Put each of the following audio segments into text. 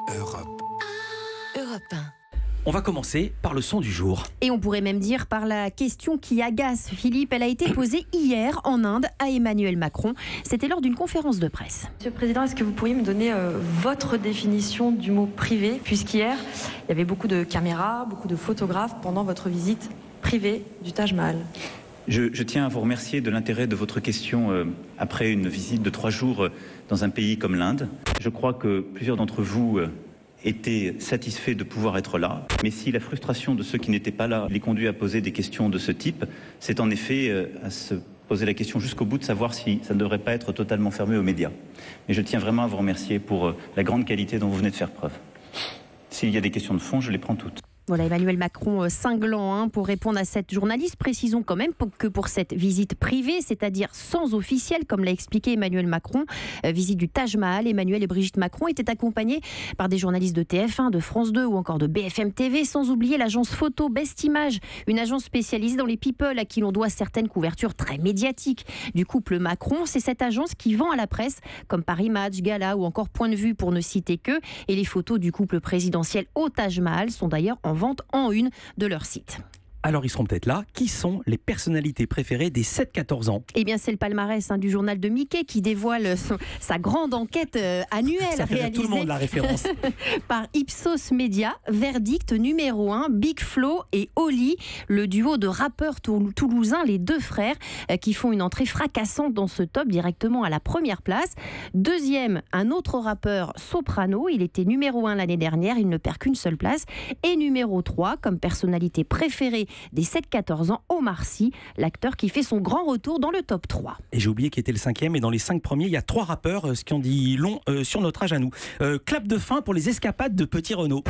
Europe. Europe 1. On va commencer par le son du jour. Et on pourrait même dire par la question qui agace. Philippe, elle a été posée hier en Inde à Emmanuel Macron. C'était lors d'une conférence de presse. Monsieur le Président, est-ce que vous pourriez me donner votre définition du mot privé? Puisqu'hier, il y avait beaucoup de caméras, beaucoup de photographes pendant votre visite privée du Taj Mahal. Je tiens à vous remercier de l'intérêt de votre question après une visite de 3 jours dans un pays comme l'Inde. Je crois que plusieurs d'entre vous étaient satisfaits de pouvoir être là. Mais si la frustration de ceux qui n'étaient pas là les conduit à poser des questions de ce type, c'est en effet à se poser la question jusqu'au bout de savoir si ça ne devrait pas être totalement fermé aux médias. Mais je tiens vraiment à vous remercier pour la grande qualité dont vous venez de faire preuve. S'il y a des questions de fond, je les prends toutes. Voilà, Emmanuel Macron cinglant pour répondre à cette journaliste. Précisons quand même que pour cette visite privée, c'est-à-dire sans officiel, comme l'a expliqué Emmanuel Macron, visite du Taj Mahal, Emmanuel et Brigitte Macron étaient accompagnés par des journalistes de TF1, de France 2 ou encore de BFM TV, sans oublier l'agence photo Best Image, une agence spécialisée dans les people à qui l'on doit certaines couvertures très médiatiques du couple Macron. C'est cette agence qui vend à la presse, comme Paris Match, Gala ou encore Point de Vue pour ne citer que. Et les photos du couple présidentiel au Taj Mahal sont d'ailleurs en vente en une de leur site. Alors ils seront peut-être là. Qui sont les personnalités préférées des 7-14 ans? Eh bien c'est le palmarès du journal de Mickey qui dévoile sa grande enquête annuelle Ça fait réalisée tout le monde la référence. par Ipsos Media. Verdict numéro 1, Big Flo et Oli, le duo de rappeurs toulousains, les deux frères, qui font une entrée fracassante dans ce top directement à la première place. Deuxième, un autre rappeur, Soprano, il était numéro 1 l'année dernière, il ne perd qu'une seule place. Et numéro 3, comme personnalité préférée des 7-14 ans, Omar Sy, l'acteur qui fait son grand retour dans le top 3. Et j'ai oublié qui était le 5e, et dans les 5 premiers, il y a 3 rappeurs, ce qui en dit long sur notre âge à nous. Clap de fin pour les escapades de Petit Renaud.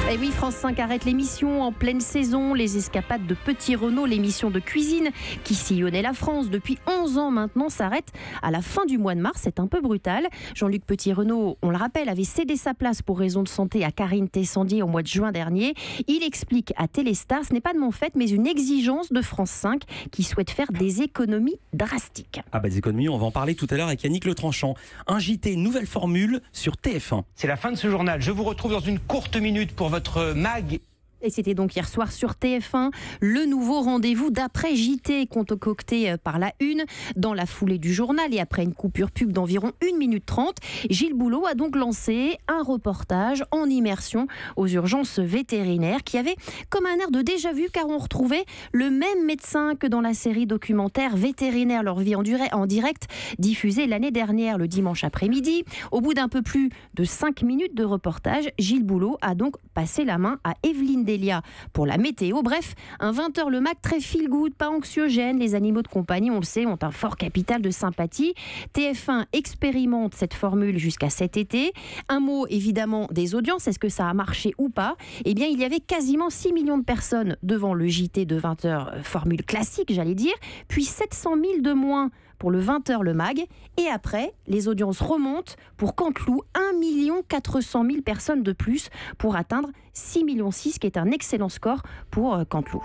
Et oui, France 5 arrête l'émission en pleine saison. Les escapades de Petit Renaud, l'émission de cuisine qui sillonnait la France depuis 11 ans maintenant, s'arrête à la fin du mois de mars. C'est un peu brutal. Jean-Luc Petit Renaud, on le rappelle, avait cédé sa place pour raison de santé à Karine Tessandier au mois de juin dernier. Il explique à Téléstar, ce n'est pas de mon fait, mais une exigence de France 5 qui souhaite faire des économies drastiques. Ah bah des économies, on va en parler tout à l'heure avec Yannick Le Tranchant. Un JT, nouvelle formule sur TF1. C'est la fin de ce journal. Je vous retrouve dans une courte minute pour votre mag. Et c'était donc hier soir sur TF1, le nouveau rendez-vous d'après JT concocté par la Une dans la foulée du journal et après une coupure pub d'environ 1 minute 30. Gilles Boulot a donc lancé un reportage en immersion aux urgences vétérinaires qui avait comme un air de déjà-vu car on retrouvait le même médecin que dans la série documentaire Vétérinaire, leur vie en direct diffusée l'année dernière le dimanche après-midi. Au bout d'un peu plus de 5 minutes de reportage, Gilles Boulot a donc passé la main à Evelyne Delia pour la météo. Bref, un 20h le Mac très feel good, pas anxiogène. Les animaux de compagnie, on le sait, ont un fort capital de sympathie. TF1 expérimente cette formule jusqu'à cet été. Un mot évidemment des audiences. Est-ce que ça a marché ou pas? Eh bien, il y avait quasiment 6 millions de personnes devant le JT de 20h, formule classique, j'allais dire, puis 700 000 de moins pour le 20h le Mag. Et après, les audiences remontent pour Canteloup, 1 400 000 personnes de plus pour atteindre 6,6 millions, qui est un excellent score pour Canteloup.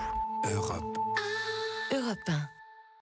Europe. Europe 1.